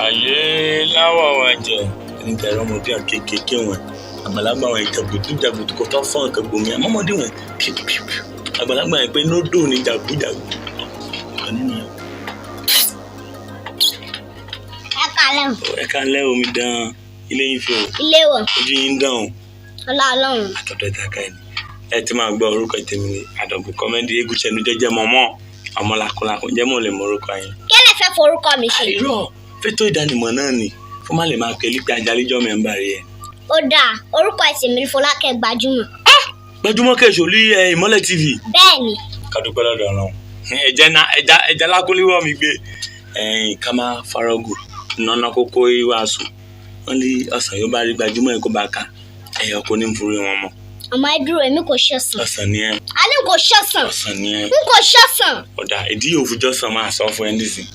Ayé láwọ̀ wọn jẹ. Ní tẹ̀rọ ọmọdé kéékèèké wọn. Àgbàlagbà wọn jàbùtù kò tọ́ fọ́n nǹkan gbòmí. Àmọ́mọdé wọn àgbàlagbà yẹn pé nódò ní jàbùjàbù. Ẹ kálẹ́ omi dán ilé yín fi o. Ilé wọ̀. Ojú yín dán o. Ọlọ́run. Àtọ̀dọ̀ ìtàkà ẹni. Ẹ ti máa gbọ́ orúkọ ìtẹ̀mí ni Àdògò Comedy Egúnṣẹ́nu jẹ́jẹ́ mọ́mọ́. Ọmọ làkúnlàkún jẹ́ mọ́ lè mọ orúkọ yín. Kí lẹ fẹ́ forúkọ mi ṣe? Irọ́ fẹ́tọ́ ìdánimọ̀ náà ni. Fún má lè máa pè lípẹ́ ajalíjọ́ mẹ́mbà rẹ̀. Ó dáa, orúkọ ìsinmi Folakè Gbajumọ. Gbajumọ kẹ̀sọ̀ lé Ìmọ́lẹ̀ TV. Bẹ́ẹ̀ni. Kàdúpẹ́ lọ́dọ̀ Ọlọ́run. Ẹja lákúlíwọ̀ mi gbé. Ká máa farọ́gù. Nọ́nà kókó ìwàásù. Wọ́n ní ọ̀sán yóò bá rí Gbajumọ ẹ̀kọ́ bá ká. Ẹ̀yọ̀ kò ní fúru wọn mọ́. Ọmọ ẹdúró èmi kò ṣọ̀sán. Ọ̀sán ni ẹ. A ní kò ṣọ̀sán. Ọ̀sán ni ẹ. N kò ṣọ̀sán. Ọ̀dà ìdí yóò fújọ́ sàn máa sọ fún ẹ nísìn.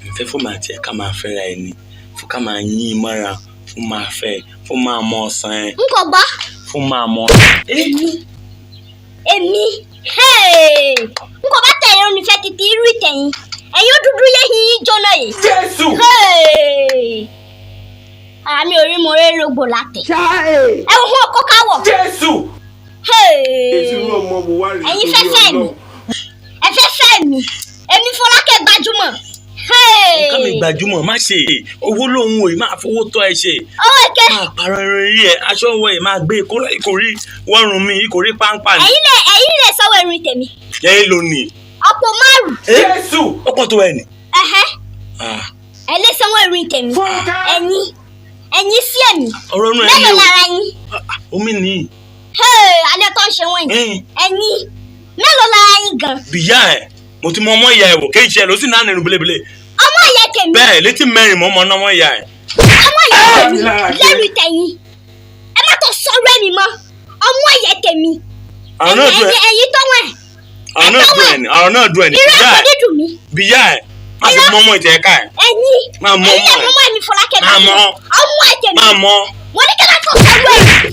Ìfẹ́ fún màá tiẹ̀ ká máa fẹ́ra ẹni. Fún ká máa yín mọ́ra. Fún máa fẹ́. Fún máa mọ ọ̀sán ẹ. N kò gbọ́. Fún máa mọ. Èmi. N kò bá tẹ̀lé onífẹ́ títí irú ìtẹ̀yìn. Ẹ̀yin ó dúdú yé yín jóná yìí. Jésù. Àmì orí mo rẹ́ rògbò látẹ̀. Ẹ wo fún ọkọ káwọ̀. Jésù. Ẹ̀yin fẹ́ fẹ́ mi. Ẹ fẹ́ fẹ́ mi. Èmi Folakè Gbajumọ. Ká mi Gbajumọ má ṣe owó lóhun òye máa fowó tọ́ ẹ ṣe. Owó èké. Máa pààrọ̀ irun rí ẹ aṣọ wọ ẹ máa gbé ìkórí wọ́rùn mi ìkórí páńpá ni. Ẹ̀yin lè sanwó irun tèmi. Ẹ̀yin ló ní. Ọ̀pọ̀ 5. Jésù. Ọ̀pọ̀ tó ẹ ní. Ẹ lè sanwó irun tèmi. Ẹ̀yin sí ẹ̀mí. Ọ̀rọ̀ inú ẹ mélòó lára yín. Omi ní. Alẹ́ tó ń ṣe wọ̀nyí. Ẹ̀yin mélòó lára yín gan. Bìyà ẹ̀ mo ti mọ ọmọ ìyá ẹ̀ wò kéyìí ṣe ẹ̀ ló sì náà nínú belebele. Ọmọ ìyá tèmi. Bẹ́ẹ̀ létí mẹ́rin mọ́ ọmọ náà wọ́n ìyá ẹ̀. Ọmọ ìyá tèmi lẹ́rù tẹ̀yìn. Ẹ má tó sọ̀rọ̀ ẹ̀mí mọ́. Ọmọ ìyá tèmi. Ẹ̀yin tó wẹ̀. Ọ̀rọ̀ náà dùn ẹ̀ ní. Irú ẹ̀kọ́ dídùn mi. Bìyà ẹ̀ má fi mọ́ ọmọ ìtẹ̀ ká ẹ̀. Ẹ̀yin. Máa mọ́ ọmọ ẹ̀. Ẹ̀yin lè mọ́ ọmọ ẹ̀mí Folakè Gbajumọ. Ọmọ ẹ̀ tèmi. Máa mọ́. Mo ní kí n tó sọ̀rọ̀ ẹ̀.